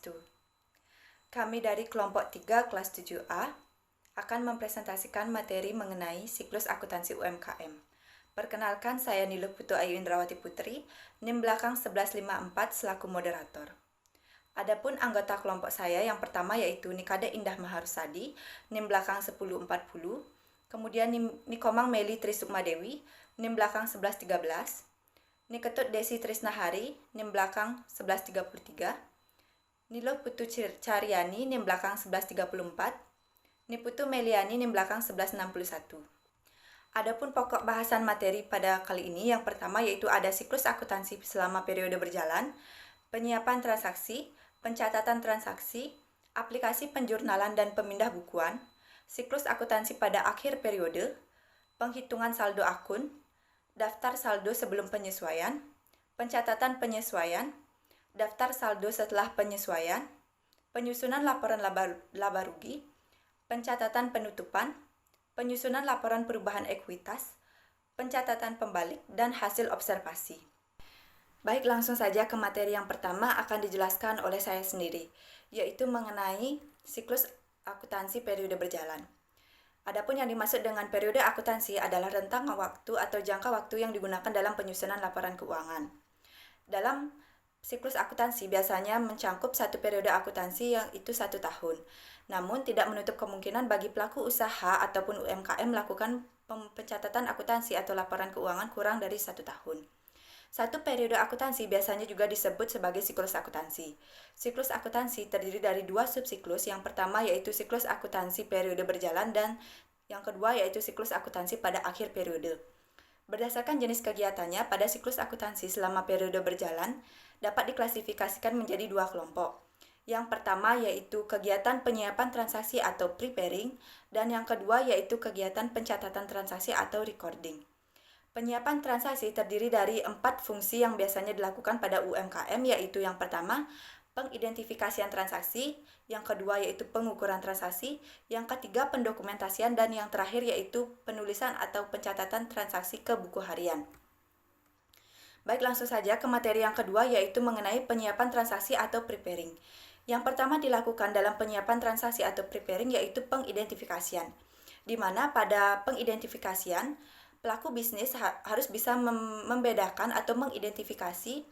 Swastiastu. Kami dari kelompok 3 kelas 7A akan mempresentasikan materi mengenai siklus akuntansi UMKM. Perkenalkan, saya Niluh Putu Ayu Indrawati Putri, NIM belakang 1154 selaku moderator. Adapun anggota kelompok saya yang pertama yaitu Nikade Indah Maharusadi, NIM belakang 1040, kemudian Nikomang Meli Trisukmadewi, NIM belakang 1113, Niketut Desi Trisnahari, NIM belakang 1133, Niluh Putu Caryani, NIM belakang 1134, Niputu Meliani, NIM belakang 1161. Adapun pokok bahasan materi pada kali ini yang pertama yaitu ada siklus akuntansi selama periode berjalan, penyiapan transaksi, pencatatan transaksi, aplikasi penjurnalan dan pemindah bukuan, siklus akuntansi pada akhir periode, penghitungan saldo akun, daftar saldo sebelum penyesuaian, pencatatan penyesuaian, daftar saldo setelah penyesuaian, penyusunan laporan laba rugi, pencatatan penutupan, penyusunan laporan perubahan ekuitas, pencatatan pembalik, dan hasil observasi. Baik, langsung saja ke materi yang pertama akan dijelaskan oleh saya sendiri, yaitu mengenai siklus akuntansi periode berjalan. Adapun yang dimaksud dengan periode akuntansi adalah rentang waktu atau jangka waktu yang digunakan dalam penyusunan laporan keuangan. Dalam siklus akuntansi biasanya mencangkup satu periode akuntansi yang itu 1 tahun. Namun tidak menutup kemungkinan bagi pelaku usaha ataupun UMKM melakukan pencatatan akuntansi atau laporan keuangan kurang dari 1 tahun. Satu periode akuntansi biasanya juga disebut sebagai siklus akuntansi. Siklus akuntansi terdiri dari 2 subsiklus. Yang pertama yaitu siklus akuntansi periode berjalan dan yang kedua yaitu siklus akuntansi pada akhir periode. Berdasarkan jenis kegiatannya, pada siklus akuntansi selama periode berjalan dapat diklasifikasikan menjadi 2 kelompok. Yang pertama yaitu kegiatan penyiapan transaksi atau preparing, dan yang kedua yaitu kegiatan pencatatan transaksi atau recording. Penyiapan transaksi terdiri dari 4 fungsi yang biasanya dilakukan pada UMKM, yaitu yang pertama, pengidentifikasian transaksi, yang kedua yaitu pengukuran transaksi, yang ketiga pendokumentasian, dan yang terakhir yaitu penulisan atau pencatatan transaksi ke buku harian. Baik, langsung saja ke materi yang kedua yaitu mengenai penyiapan transaksi atau preparing. Yang pertama dilakukan dalam penyiapan transaksi atau preparing yaitu pengidentifikasian, di mana pada pengidentifikasian pelaku bisnis harus bisa membedakan atau mengidentifikasi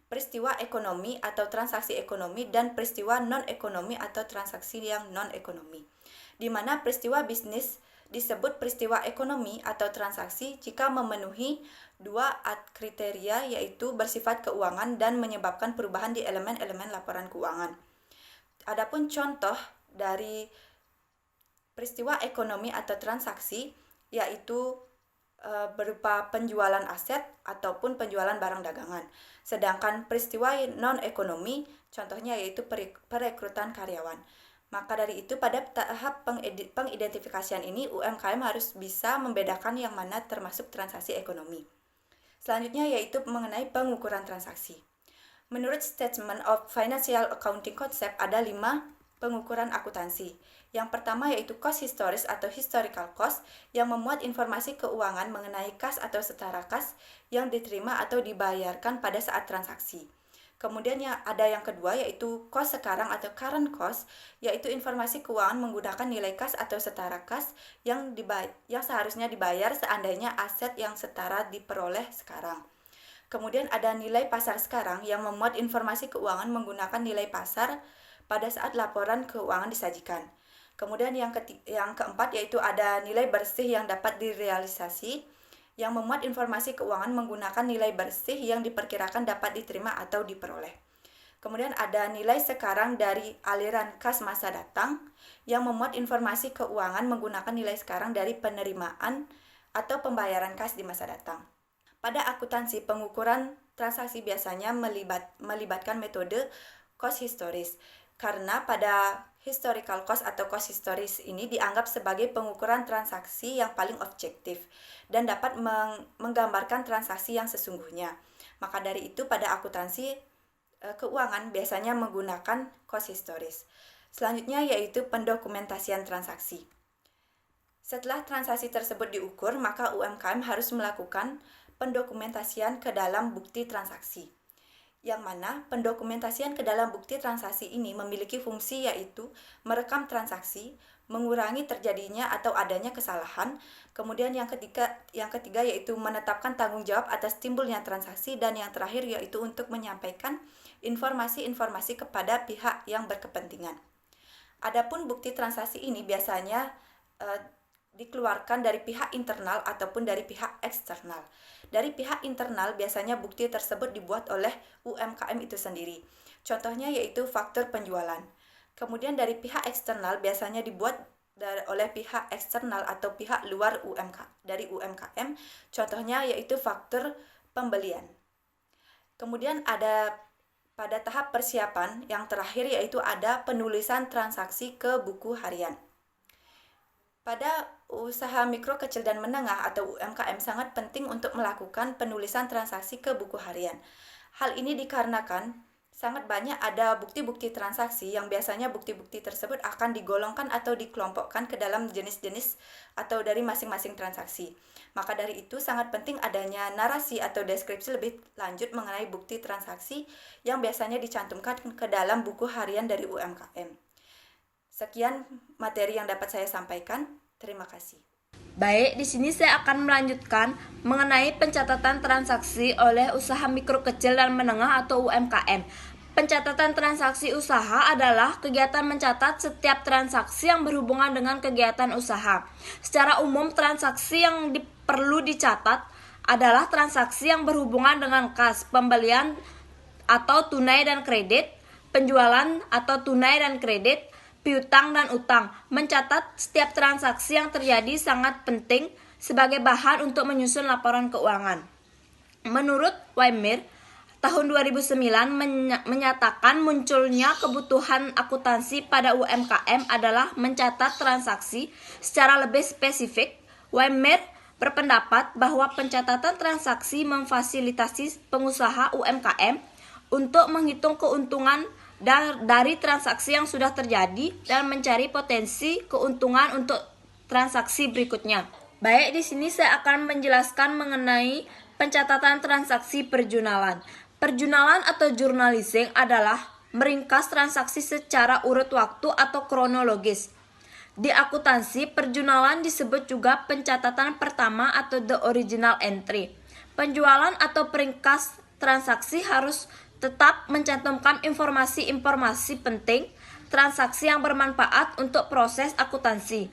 peristiwa ekonomi atau transaksi ekonomi dan peristiwa non-ekonomi atau transaksi yang non-ekonomi, di mana peristiwa bisnis disebut peristiwa ekonomi atau transaksi jika memenuhi 2 kriteria yaitu bersifat keuangan dan menyebabkan perubahan di elemen-elemen laporan keuangan. Adapun contoh dari peristiwa ekonomi atau transaksi yaitu berupa penjualan aset ataupun penjualan barang dagangan. Sedangkan peristiwa non-ekonomi contohnya yaitu perekrutan karyawan. Maka dari itu pada tahap pengidentifikasian ini UMKM harus bisa membedakan yang mana termasuk transaksi ekonomi. Selanjutnya yaitu mengenai pengukuran transaksi. Menurut Statement of Financial Accounting Concept ada 5 pengukuran akuntansi. Yang pertama yaitu cost historis atau historical cost yang memuat informasi keuangan mengenai kas atau setara kas yang diterima atau dibayarkan pada saat transaksi. Kemudian ada yang kedua yaitu cost sekarang atau current cost, yaitu informasi keuangan menggunakan nilai kas atau setara kas yang seharusnya dibayar seandainya aset yang setara diperoleh sekarang. Kemudian ada nilai pasar sekarang yang memuat informasi keuangan menggunakan nilai pasar pada saat laporan keuangan disajikan. Kemudian yang keempat yaitu ada nilai bersih yang dapat direalisasi yang memuat informasi keuangan menggunakan nilai bersih yang diperkirakan dapat diterima atau diperoleh. Kemudian ada nilai sekarang dari aliran kas masa datang yang memuat informasi keuangan menggunakan nilai sekarang dari penerimaan atau pembayaran kas di masa datang. Pada akuntansi, pengukuran transaksi biasanya melibatkan metode cost historis, karena pada historical cost atau cost historis ini dianggap sebagai pengukuran transaksi yang paling objektif dan dapat menggambarkan transaksi yang sesungguhnya. Maka dari itu pada akuntansi keuangan biasanya menggunakan cost historis. Selanjutnya yaitu pendokumentasian transaksi. Setelah transaksi tersebut diukur, maka UMKM harus melakukan pendokumentasian ke dalam bukti transaksi. yang mana pendokumentasian ke dalam bukti transaksi ini memiliki fungsi yaitu merekam transaksi, mengurangi terjadinya atau adanya kesalahan. Kemudian yang ketiga yaitu menetapkan tanggung jawab atas timbulnya transaksi, dan yang terakhir yaitu untuk menyampaikan informasi-informasi kepada pihak yang berkepentingan. Adapun bukti transaksi ini biasanya dikeluarkan dari pihak internal ataupun dari pihak eksternal. Dari pihak internal biasanya bukti tersebut dibuat oleh UMKM itu sendiri. Contohnya yaitu faktur penjualan. Kemudian dari pihak eksternal biasanya dibuat oleh pihak eksternal atau pihak luar dari UMKM. Contohnya yaitu faktur pembelian. Kemudian ada pada tahap persiapan yang terakhir yaitu ada penulisan transaksi ke buku harian. Pada usaha mikro, kecil, dan menengah atau UMKM sangat penting untuk melakukan penulisan transaksi ke buku harian. Hal ini dikarenakan sangat banyak ada bukti-bukti transaksi yang biasanya bukti-bukti tersebut akan digolongkan atau dikelompokkan ke dalam jenis-jenis atau dari masing-masing transaksi. Maka dari itu sangat penting adanya narasi atau deskripsi lebih lanjut mengenai bukti transaksi yang biasanya dicantumkan ke dalam buku harian dari UMKM. Sekian materi yang dapat saya sampaikan. Terima kasih. Baik, di sini saya akan melanjutkan mengenai pencatatan transaksi oleh usaha mikro, kecil, dan menengah atau UMKM. Pencatatan transaksi usaha adalah kegiatan mencatat setiap transaksi yang berhubungan dengan kegiatan usaha. Secara umum, transaksi yang perlu dicatat adalah transaksi yang berhubungan dengan kas, pembelian atau tunai dan kredit, penjualan atau tunai dan kredit, piutang dan utang. Mencatat setiap transaksi yang terjadi sangat penting sebagai bahan untuk menyusun laporan keuangan. Menurut Weimer, tahun 2009 menyatakan munculnya kebutuhan akuntansi pada UMKM adalah mencatat transaksi secara lebih spesifik. Weimer berpendapat bahwa pencatatan transaksi memfasilitasi pengusaha UMKM untuk menghitung keuntungan dari transaksi yang sudah terjadi dan mencari potensi keuntungan untuk transaksi berikutnya. Baik, di sini saya akan menjelaskan mengenai pencatatan transaksi perjunalan. Perjunalan atau journalizing adalah meringkas transaksi secara urut waktu atau kronologis. Di akuntansi, perjunalan disebut juga pencatatan pertama atau the original entry. Penjualan atau peringkas transaksi harus tetap mencantumkan informasi-informasi penting transaksi yang bermanfaat untuk proses akuntansi.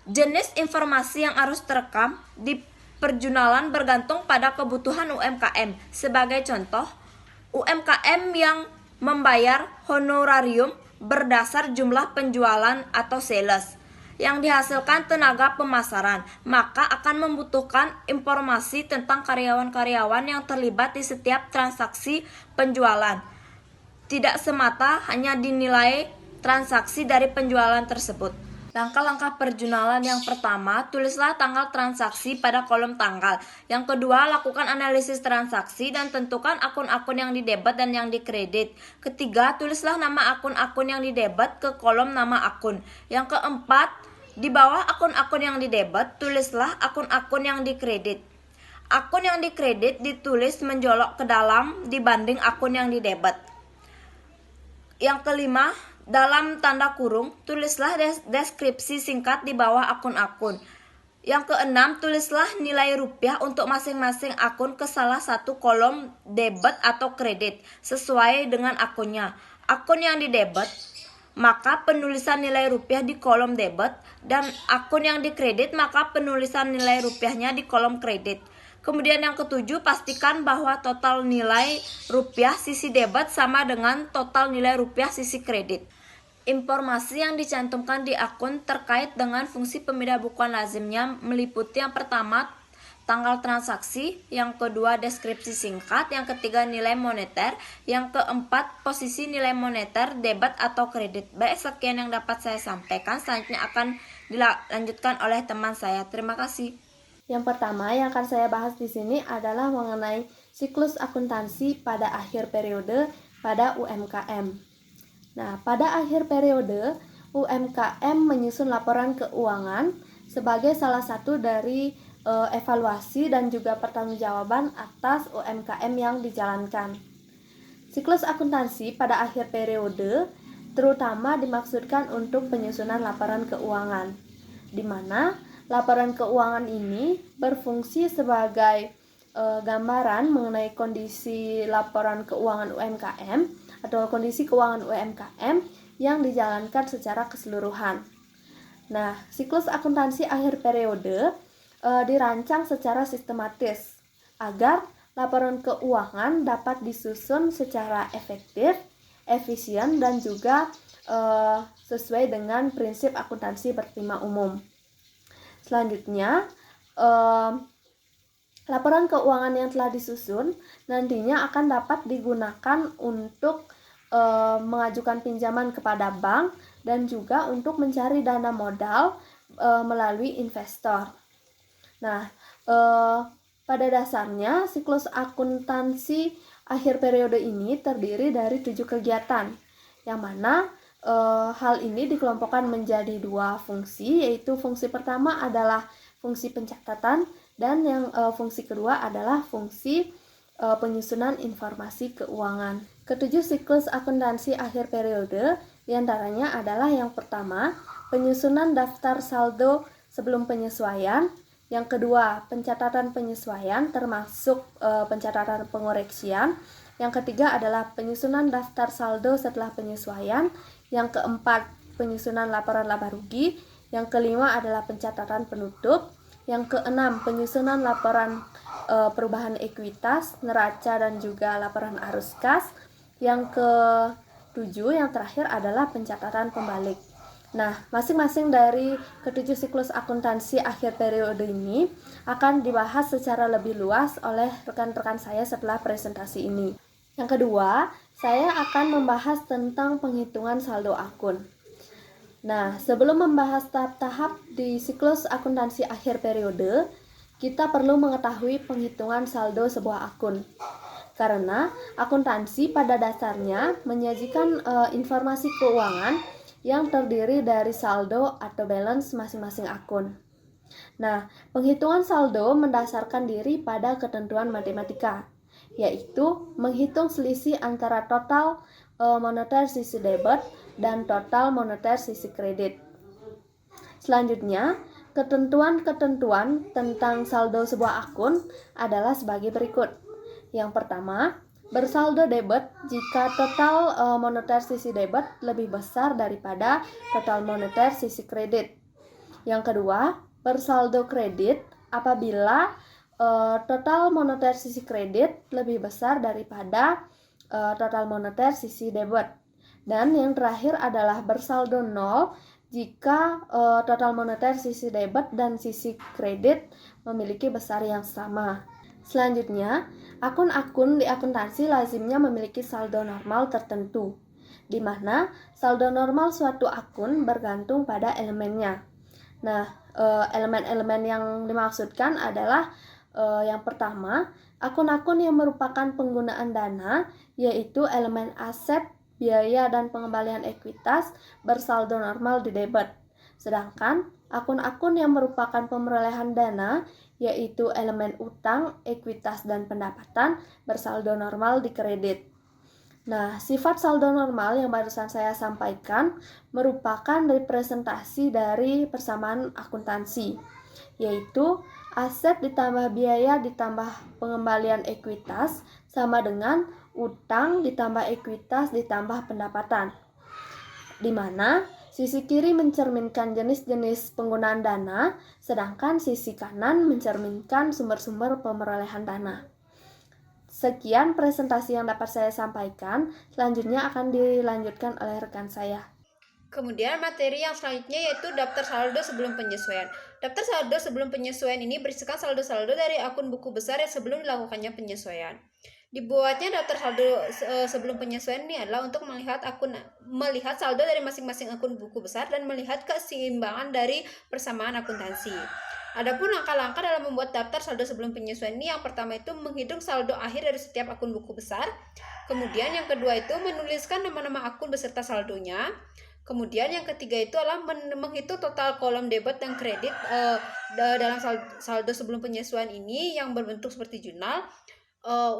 Jenis informasi yang harus terekam di perjunalan bergantung pada kebutuhan UMKM. Sebagai contoh, UMKM yang membayar honorarium berdasar jumlah penjualan atau sales yang dihasilkan tenaga pemasaran, maka akan membutuhkan informasi tentang karyawan-karyawan yang terlibat di setiap transaksi penjualan. Tidak semata hanya dinilai transaksi dari penjualan tersebut. Langkah-langkah perjunalan yang pertama, tulislah tanggal transaksi pada kolom tanggal. Yang kedua, lakukan analisis transaksi dan tentukan akun-akun yang didebet dan yang dikredit. Ketiga, tulislah nama akun-akun yang didebet ke kolom nama akun. Yang keempat, di bawah akun-akun yang didebet, tulislah akun-akun yang dikredit. Akun yang dikredit ditulis menjolok ke dalam dibanding akun yang didebet. Yang kelima, dalam tanda kurung, tulislah deskripsi singkat di bawah akun-akun. Yang keenam, tulislah nilai rupiah untuk masing-masing akun ke salah satu kolom debit atau kredit sesuai dengan akunnya. Akun yang didebet, maka penulisan nilai rupiah di kolom debit, dan akun yang dikredit maka penulisan nilai rupiahnya di kolom kredit. Kemudian yang ketujuh, pastikan bahwa total nilai rupiah sisi debit sama dengan total nilai rupiah sisi kredit. Informasi yang dicantumkan di akun terkait dengan fungsi pemindahbukuan lazimnya meliputi yang pertama, tanggal transaksi, yang kedua deskripsi singkat, yang ketiga nilai moneter, yang keempat posisi nilai moneter debit atau kredit. Baik, sekian yang dapat saya sampaikan. Selanjutnya akan dilanjutkan oleh teman saya. Terima kasih. Yang pertama yang akan saya bahas di sini adalah mengenai siklus akuntansi pada akhir periode pada UMKM. Nah, pada akhir periode UMKM menyusun laporan keuangan sebagai salah satu dari evaluasi dan juga pertanggungjawaban atas UMKM yang dijalankan. Siklus akuntansi pada akhir periode terutama dimaksudkan untuk penyusunan laporan keuangan, di mana laporan keuangan ini berfungsi sebagai gambaran mengenai kondisi laporan keuangan UMKM atau kondisi keuangan UMKM yang dijalankan secara keseluruhan. Nah, siklus akuntansi akhir periode dirancang secara sistematis agar laporan keuangan dapat disusun secara efektif, efisien, dan juga sesuai dengan prinsip akuntansi berterima umum. Selanjutnya, laporan keuangan yang telah disusun nantinya akan dapat digunakan untuk mengajukan pinjaman kepada bank dan juga untuk mencari dana modal melalui investor. Nah, pada dasarnya siklus akuntansi akhir periode ini terdiri dari 7 kegiatan, yang mana hal ini dikelompokkan menjadi 2 fungsi, yaitu fungsi pertama adalah fungsi pencatatan dan yang fungsi kedua adalah fungsi penyusunan informasi keuangan. Ketujuh siklus akuntansi akhir periode diantaranya adalah yang pertama, penyusunan daftar saldo sebelum penyesuaian. Yang kedua, pencatatan penyesuaian termasuk pencatatan pengoreksian. Yang ketiga adalah penyusunan daftar saldo setelah penyesuaian. Yang keempat, penyusunan laporan laba rugi. Yang kelima adalah pencatatan penutup. Yang keenam, penyusunan laporan perubahan ekuitas, neraca, dan juga laporan arus kas. Yang ketujuh, yang terakhir adalah pencatatan pembalik. Nah, masing-masing dari ketujuh siklus akuntansi akhir periode ini akan dibahas secara lebih luas oleh rekan-rekan saya setelah presentasi ini. Yang kedua, saya akan membahas tentang penghitungan saldo akun. Nah, sebelum membahas tahap-tahap di siklus akuntansi akhir periode, kita perlu mengetahui penghitungan saldo sebuah akun. Karena akuntansi pada dasarnya menyajikan informasi keuangan yang terdiri dari saldo atau balance masing-masing akun. Nah, penghitungan saldo mendasarkan diri pada ketentuan matematika, yaitu menghitung selisih antara total moneter sisi debit dan total moneter sisi kredit. Selanjutnya, ketentuan-ketentuan tentang saldo sebuah akun adalah sebagai berikut. Yang pertama, bersaldo debit jika total moneter sisi debit lebih besar daripada total moneter sisi kredit. Yang kedua, bersaldo kredit apabila total moneter sisi kredit lebih besar daripada total moneter sisi debit. Dan yang terakhir adalah bersaldo nol jika total moneter sisi debit dan sisi kredit memiliki besar yang sama. Selanjutnya, akun-akun di akuntansi lazimnya memiliki saldo normal tertentu, di mana saldo normal suatu akun bergantung pada elemennya. Nah, elemen-elemen yang dimaksudkan adalah yang pertama, akun-akun yang merupakan penggunaan dana, yaitu elemen aset, biaya, dan pengembalian ekuitas bersaldo normal di debit. Sedangkan akun-akun yang merupakan pemerolehan dana, yaitu elemen utang, ekuitas, dan pendapatan bersaldo normal di kredit. Nah, sifat saldo normal yang barusan saya sampaikan merupakan representasi dari persamaan akuntansi, yaitu aset ditambah biaya ditambah pengembalian ekuitas sama dengan utang ditambah ekuitas ditambah pendapatan, di mana sisi kiri mencerminkan jenis-jenis penggunaan dana, sedangkan sisi kanan mencerminkan sumber-sumber pemerolehan dana. Sekian presentasi yang dapat saya sampaikan, selanjutnya akan dilanjutkan oleh rekan saya. Kemudian materi yang selanjutnya yaitu daftar saldo sebelum penyesuaian. Daftar saldo sebelum penyesuaian ini berisikan saldo-saldo dari akun buku besar yang sebelum dilakukannya penyesuaian. Dibuatnya daftar saldo sebelum penyesuaian ini adalah untuk melihat saldo dari masing-masing akun buku besar dan melihat keseimbangan dari persamaan akuntansi. Adapun langkah-langkah dalam membuat daftar saldo sebelum penyesuaian ini, yang pertama itu menghitung saldo akhir dari setiap akun buku besar. Kemudian yang kedua itu menuliskan nama-nama akun beserta saldonya. Kemudian yang ketiga itu adalah menghitung total kolom debit dan kredit dalam saldo sebelum penyesuaian ini yang berbentuk seperti jurnal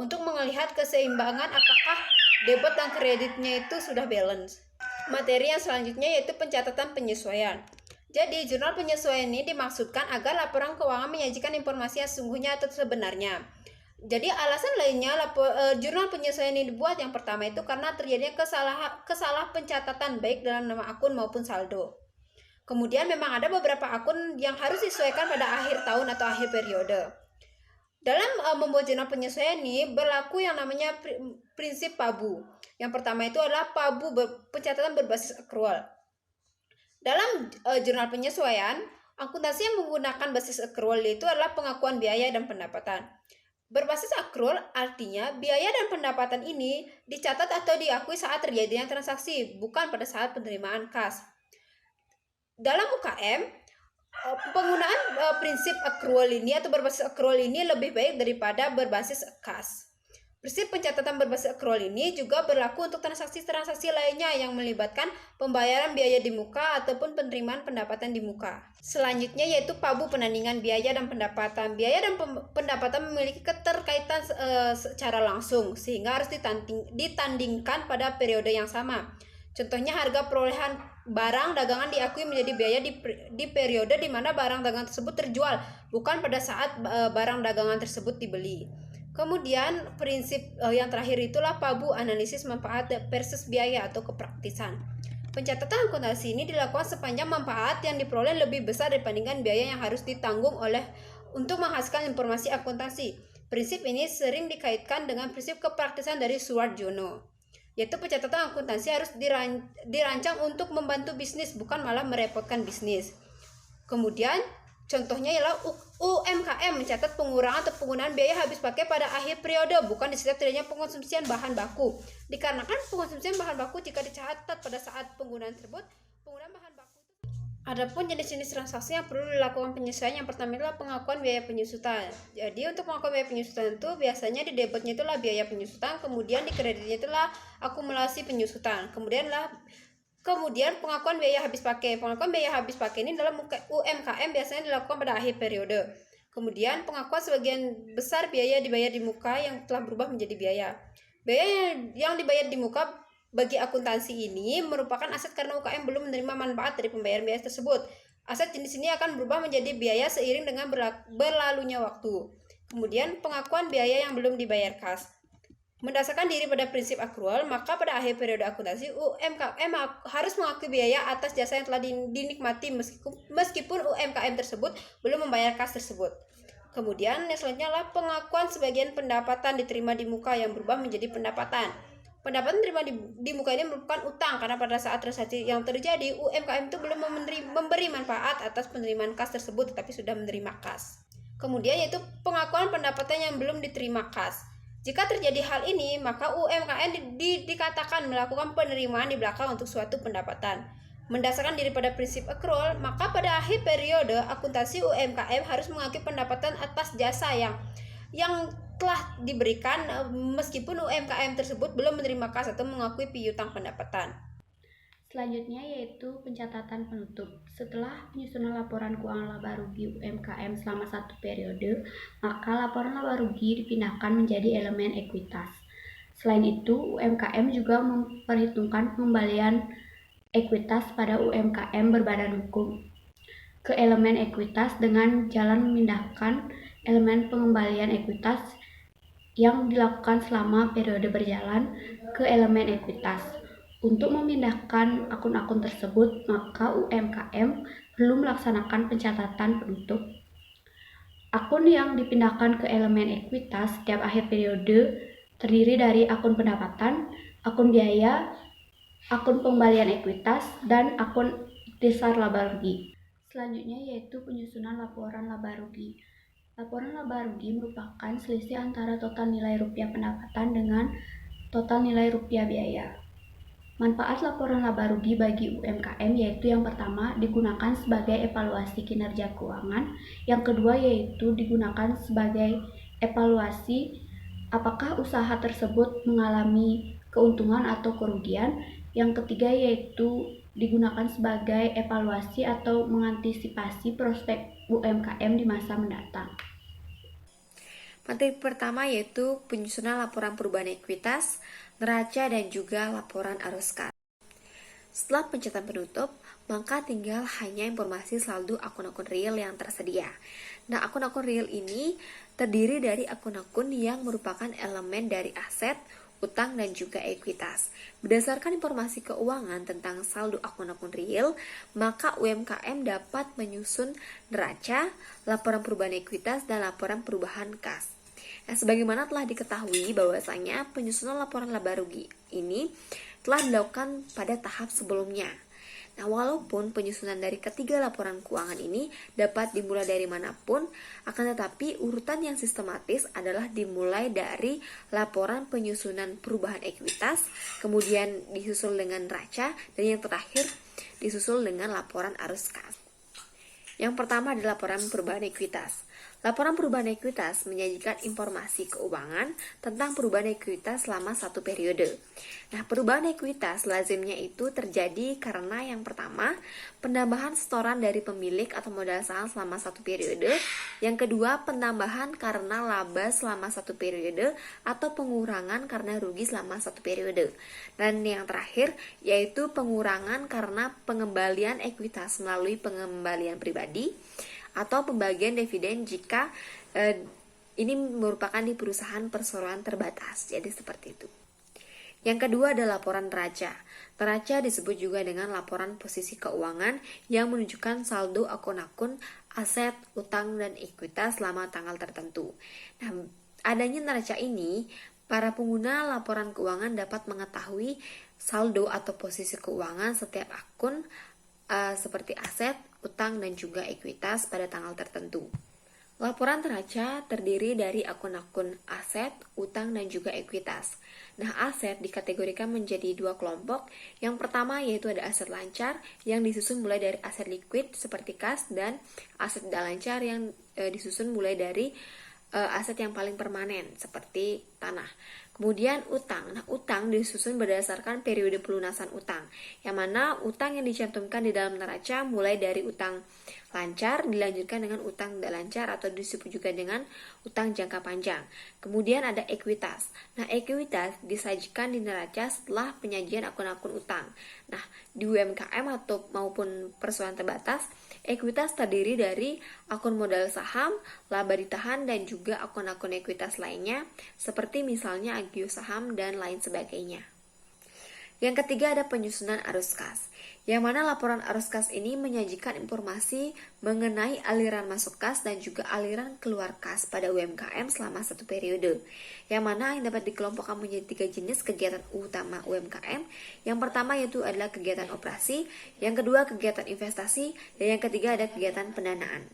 untuk melihat keseimbangan apakah debit dan kreditnya itu sudah balance. Materi yang selanjutnya yaitu pencatatan penyesuaian. Jadi, jurnal penyesuaian ini dimaksudkan agar laporan keuangan menyajikan informasi yang sesungguhnya atau sebenarnya. Jadi, alasan lainnya jurnal penyesuaian ini dibuat yang pertama itu karena terjadinya kesalah pencatatan baik dalam nama akun maupun saldo. Kemudian memang ada beberapa akun yang harus disesuaikan pada akhir tahun atau akhir periode. Dalam membuat jurnal penyesuaian ini berlaku yang namanya prinsip PABU. Yang pertama itu adalah PABU pencatatan berbasis accrual. Dalam jurnal penyesuaian, akuntansi yang menggunakan basis accrual itu adalah pengakuan biaya dan pendapatan. Berbasis accrual artinya biaya dan pendapatan ini dicatat atau diakui saat terjadinya transaksi, bukan pada saat penerimaan kas. Dalam UKM, penggunaan prinsip accrual ini atau berbasis accrual ini lebih baik daripada berbasis kas. Prinsip pencatatan berbasis accrual ini juga berlaku untuk transaksi-transaksi lainnya yang melibatkan pembayaran biaya di muka ataupun penerimaan pendapatan di muka. Selanjutnya yaitu PABU penandingan biaya dan pendapatan. Biaya dan pendapatan memiliki keterkaitan secara langsung sehingga harus ditandingkan pada periode yang sama. Contohnya harga perolehan barang dagangan diakui menjadi biaya di periode di mana barang dagangan tersebut terjual, bukan pada saat barang dagangan tersebut dibeli. Kemudian prinsip yang terakhir itulah PABU analisis manfaat versus biaya atau kepraktisan. Pencatatan akuntansi ini dilakukan sepanjang manfaat yang diperoleh lebih besar dibandingkan biaya yang harus ditanggung untuk menghasilkan informasi akuntansi. Prinsip ini sering dikaitkan dengan prinsip kepraktisan dari Stuart Jono, yaitu pencatatan akuntansi harus dirancang untuk membantu bisnis, bukan malah merepotkan bisnis. Kemudian contohnya ialah UMKM mencatat pengurangan atau penggunaan biaya habis pakai pada akhir periode, bukan di setiap terjadinya pengkonsumsian bahan baku. Dikarenakan pengkonsumsian bahan baku jika dicatat pada saat penggunaan tersebut, penggunaan bahan baku. Adapun jenis-jenis transaksi yang perlu dilakukan penyesuaian, yang pertama adalah pengakuan biaya penyusutan. Jadi untuk pengakuan biaya penyusutan itu biasanya di debitnya itulah biaya penyusutan, kemudian di kreditnya itulah akumulasi penyusutan. Kemudian pengakuan biaya habis pakai. Pengakuan biaya habis pakai ini dalam UMKM biasanya dilakukan pada akhir periode. Kemudian pengakuan sebagian besar biaya dibayar di muka yang telah berubah menjadi biaya. Biaya yang dibayar di muka bagi akuntansi ini merupakan aset karena UKM belum menerima manfaat dari pembayaran biaya tersebut. Aset jenis ini akan berubah menjadi biaya seiring dengan berlalunya waktu. Kemudian pengakuan biaya yang belum dibayar kas. Mendasarkan diri pada prinsip accrual, maka pada akhir periode akuntansi, UMKM harus mengakui biaya atas jasa yang telah dinikmati meskipun UMKM tersebut belum membayar kas tersebut. Kemudian yang selanjutnya adalah pengakuan sebagian pendapatan diterima di muka yang berubah menjadi pendapatan. Pendapatan diterima di muka ini merupakan utang karena pada saat transaksi yang terjadi, UMKM itu belum memberi manfaat atas penerimaan kas tersebut tetapi sudah menerima kas. Kemudian yaitu pengakuan pendapatan yang belum diterima kas. Jika terjadi hal ini, maka UMKM dikatakan melakukan penerimaan di belakang untuk suatu pendapatan. Mendasarkan diri pada prinsip accrual, maka pada akhir periode akuntansi UMKM harus mengakui pendapatan atas jasa yang telah diberikan meskipun UMKM tersebut belum menerima kas atau mengakui piutang pendapatan. Selanjutnya yaitu pencatatan penutup. Setelah penyusunan laporan keuangan laba rugi UMKM selama satu periode, maka laporan laba rugi dipindahkan menjadi elemen ekuitas. Selain itu, UMKM juga memperhitungkan pengembalian ekuitas pada UMKM berbadan hukum ke elemen ekuitas dengan jalan memindahkan elemen pengembalian ekuitas yang dilakukan selama periode berjalan ke elemen ekuitas. Untuk memindahkan akun-akun tersebut, maka UMKM perlu melaksanakan pencatatan penutup. Akun yang dipindahkan ke elemen ekuitas setiap akhir periode terdiri dari akun pendapatan, akun biaya, akun pengembalian ekuitas, dan akun ikhtisar laba rugi. Selanjutnya yaitu penyusunan laporan laba rugi. Laporan laba rugi merupakan selisih antara total nilai rupiah pendapatan dengan total nilai rupiah biaya. Manfaat laporan laba rugi bagi UMKM yaitu yang pertama digunakan sebagai evaluasi kinerja keuangan, yang kedua yaitu digunakan sebagai evaluasi apakah usaha tersebut mengalami keuntungan atau kerugian, yang ketiga yaitu digunakan sebagai evaluasi atau mengantisipasi prospek UMKM di masa mendatang. Materi pertama yaitu penyusunan laporan perubahan ekuitas. neraca, dan juga laporan arus kas. Setelah pencatatan penutup, maka tinggal hanya informasi saldo akun-akun real yang tersedia. Nah, akun-akun real ini terdiri dari akun-akun yang merupakan elemen dari aset, utang, dan juga ekuitas. Berdasarkan informasi keuangan tentang saldo akun-akun real, maka UMKM dapat menyusun neraca, laporan perubahan ekuitas, dan laporan perubahan kas. Nah, sebagaimana telah diketahui bahwasanya penyusunan laporan laba rugi ini telah dilakukan pada tahap sebelumnya. Nah, walaupun penyusunan dari ketiga laporan keuangan ini dapat dimulai dari manapun, akan tetapi urutan yang sistematis adalah dimulai dari laporan penyusunan perubahan ekuitas, kemudian disusul dengan neraca, dan yang terakhir disusul dengan laporan arus kas. Yang pertama adalah laporan perubahan ekuitas. Laporan perubahan ekuitas menyajikan informasi keuangan tentang perubahan ekuitas selama satu periode. Nah, perubahan ekuitas lazimnya itu terjadi karena yang pertama, penambahan setoran dari pemilik atau modal saham selama satu periode. Yang kedua, penambahan karena laba selama satu periode atau pengurangan karena rugi selama satu periode. Dan yang terakhir, yaitu pengurangan karena pengembalian ekuitas melalui pengembalian pribadi atau pembagian dividen jika ini merupakan di perusahaan perseroan terbatas. Jadi seperti itu. Yang kedua adalah laporan neraca. Neraca disebut juga dengan laporan posisi keuangan yang menunjukkan saldo akun-akun aset, utang, dan ekuitas selama tanggal tertentu. Nah, adanya neraca ini, para pengguna laporan keuangan dapat mengetahui saldo atau posisi keuangan setiap akun seperti aset, utang, dan juga ekuitas pada tanggal tertentu. Laporan neraca terdiri dari akun-akun aset, utang, dan juga ekuitas. Nah, aset dikategorikan menjadi dua kelompok. Yang pertama yaitu ada aset lancar yang disusun mulai dari aset liquid seperti kas, dan aset tidak lancar yang disusun mulai dari aset yang paling permanen seperti tanah. Kemudian utang. Nah, utang disusun berdasarkan periode pelunasan utang, yang mana utang yang dicantumkan di dalam neraca mulai dari utang lancar dilanjutkan dengan utang tidak lancar atau disebut juga dengan utang jangka panjang. Kemudian ada ekuitas. Nah, ekuitas disajikan di neraca setelah penyajian akun-akun utang. Nah, di UMKM atau maupun perseroan terbatas, ekuitas terdiri dari akun modal saham, laba ditahan, dan juga akun-akun ekuitas lainnya seperti misalnya agio saham dan lain sebagainya. Yang ketiga ada penyusunan arus kas, yang mana laporan arus kas ini menyajikan informasi mengenai aliran masuk kas dan juga aliran keluar kas pada UMKM selama satu periode, yang mana yang dapat dikelompokkan menjadi 3 jenis kegiatan utama UMKM. Yang pertama yaitu adalah kegiatan operasi, yang kedua kegiatan investasi, dan yang ketiga ada kegiatan pendanaan.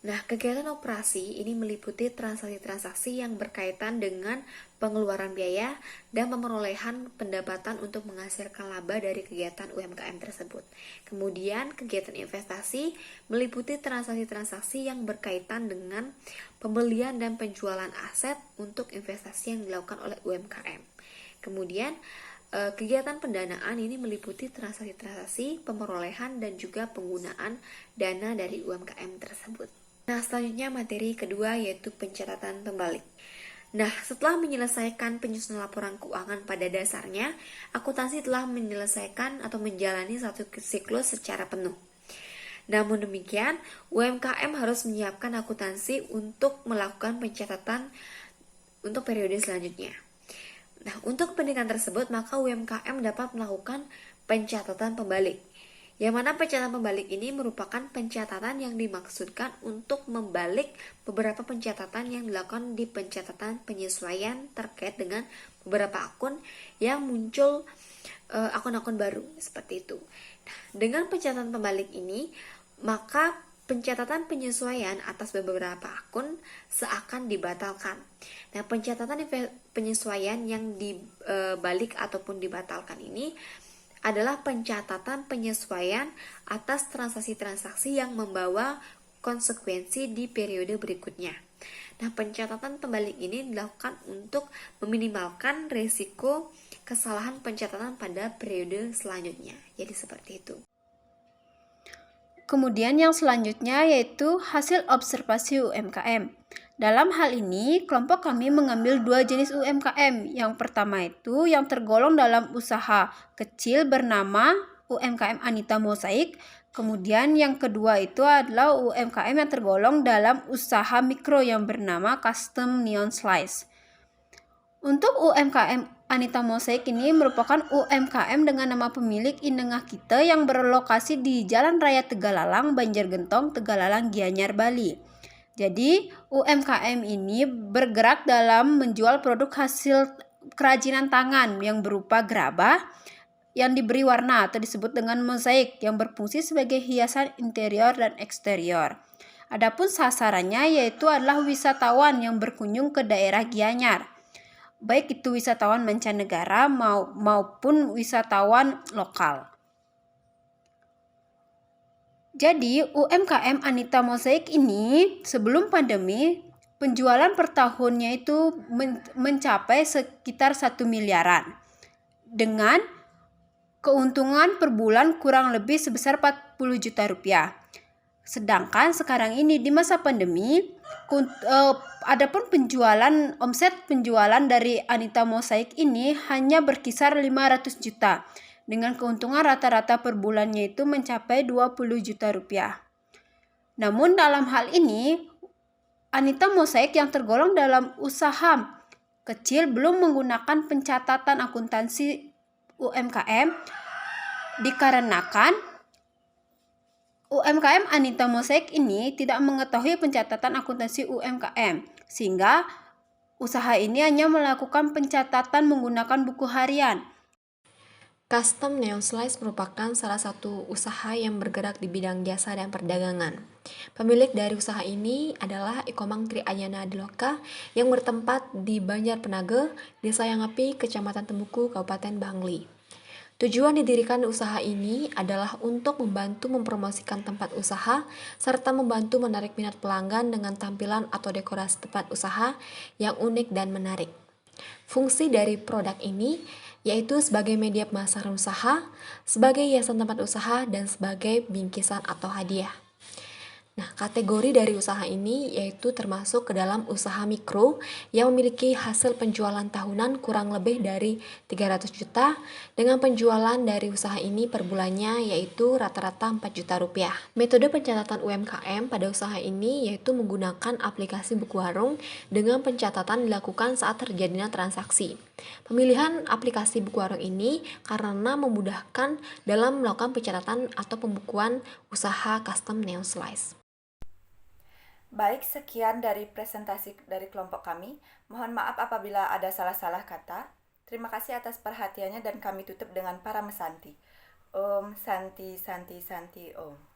Nah, kegiatan operasi ini meliputi transaksi-transaksi yang berkaitan dengan pengeluaran biaya dan pemerolehan pendapatan untuk menghasilkan laba dari kegiatan UMKM tersebut. Kemudian, kegiatan investasi meliputi transaksi-transaksi yang berkaitan dengan pembelian dan penjualan aset untuk investasi yang dilakukan oleh UMKM. Kemudian, kegiatan pendanaan ini meliputi transaksi-transaksi pemerolehan dan juga penggunaan dana dari UMKM tersebut. Nah, selanjutnya materi kedua yaitu pencatatan pembalik. Nah, setelah menyelesaikan penyusunan laporan keuangan pada dasarnya, akuntansi telah menyelesaikan atau menjalani satu siklus secara penuh. Namun demikian, UMKM harus menyiapkan akuntansi untuk melakukan pencatatan untuk periode selanjutnya. Nah, untuk kepentingan tersebut, maka UMKM dapat melakukan pencatatan pembalik. Yang mana pencatatan pembalik ini merupakan pencatatan yang dimaksudkan untuk membalik beberapa pencatatan yang dilakukan di pencatatan penyesuaian terkait dengan beberapa akun yang muncul akun-akun baru seperti itu. Nah, dengan pencatatan pembalik ini, maka pencatatan penyesuaian atas beberapa akun seakan dibatalkan. Nah, pencatatan penyesuaian yang dibalik ataupun dibatalkan ini adalah pencatatan penyesuaian atas transaksi-transaksi yang membawa konsekuensi di periode berikutnya. Nah, pencatatan pembalik ini dilakukan untuk meminimalkan risiko kesalahan pencatatan pada periode selanjutnya. Jadi seperti itu. Kemudian yang selanjutnya yaitu hasil observasi UMKM. Dalam hal ini, kelompok kami mengambil dua jenis UMKM. Yang pertama itu yang tergolong dalam usaha kecil bernama UMKM Anita Mosaik. Kemudian yang kedua itu adalah UMKM yang tergolong dalam usaha mikro yang bernama Custom Neon Slice. Untuk UMKM Anita Mosaik ini merupakan UMKM dengan nama pemilik Inengah Kita yang berlokasi di Jalan Raya Tegalalang, Banjargentong, Tegalalang, Gianyar, Bali. Jadi, UMKM ini bergerak dalam menjual produk hasil kerajinan tangan yang berupa gerabah yang diberi warna atau disebut dengan mozaik yang berfungsi sebagai hiasan interior dan eksterior. Adapun sasarannya yaitu adalah wisatawan yang berkunjung ke daerah Gianyar, baik itu wisatawan mancanegara maupun wisatawan lokal. Jadi UMKM Anita Mosaik ini sebelum pandemi penjualan per tahunnya itu mencapai sekitar 1 miliaran dengan keuntungan per bulan kurang lebih sebesar 40 juta rupiah. Sedangkan sekarang ini di masa pandemi, adapun omset penjualan dari Anita Mosaik ini hanya berkisar 500 juta. Dengan keuntungan rata-rata per bulannya itu mencapai 20 juta rupiah. Namun dalam hal ini, Anita Mosaik yang tergolong dalam usaha kecil belum menggunakan pencatatan akuntansi UMKM dikarenakan UMKM Anita Mosaik ini tidak mengetahui pencatatan akuntansi UMKM, sehingga usaha ini hanya melakukan pencatatan menggunakan buku harian. Custom Neon Slice merupakan salah satu usaha yang bergerak di bidang jasa dan perdagangan. Pemilik dari usaha ini adalah Ikomang Tri Ayana Diloka yang bertempat di Banjar Penage, Desa Yangapi, Kecamatan Tembuku, Kabupaten Bangli. Tujuan didirikan usaha ini adalah untuk membantu mempromosikan tempat usaha serta membantu menarik minat pelanggan dengan tampilan atau dekorasi tempat usaha yang unik dan menarik. Fungsi dari produk ini yaitu sebagai media pemasaran usaha, sebagai hiasan tempat usaha, dan sebagai bingkisan atau hadiah. Nah, kategori dari usaha ini yaitu termasuk ke dalam usaha mikro yang memiliki hasil penjualan tahunan kurang lebih dari 300 juta dengan penjualan dari usaha ini per bulannya yaitu rata-rata 4 juta rupiah. Metode pencatatan UMKM pada usaha ini yaitu menggunakan aplikasi buku warung dengan pencatatan dilakukan saat terjadinya transaksi. Pemilihan aplikasi buku warung ini karena memudahkan dalam melakukan pencatatan atau pembukuan usaha Custom Neon Slice. Baik, sekian dari presentasi dari kelompok kami. Mohon maaf apabila ada salah-salah kata. Terima kasih atas perhatiannya dan kami tutup dengan para mesanti. Om Santi Santi Santi Om.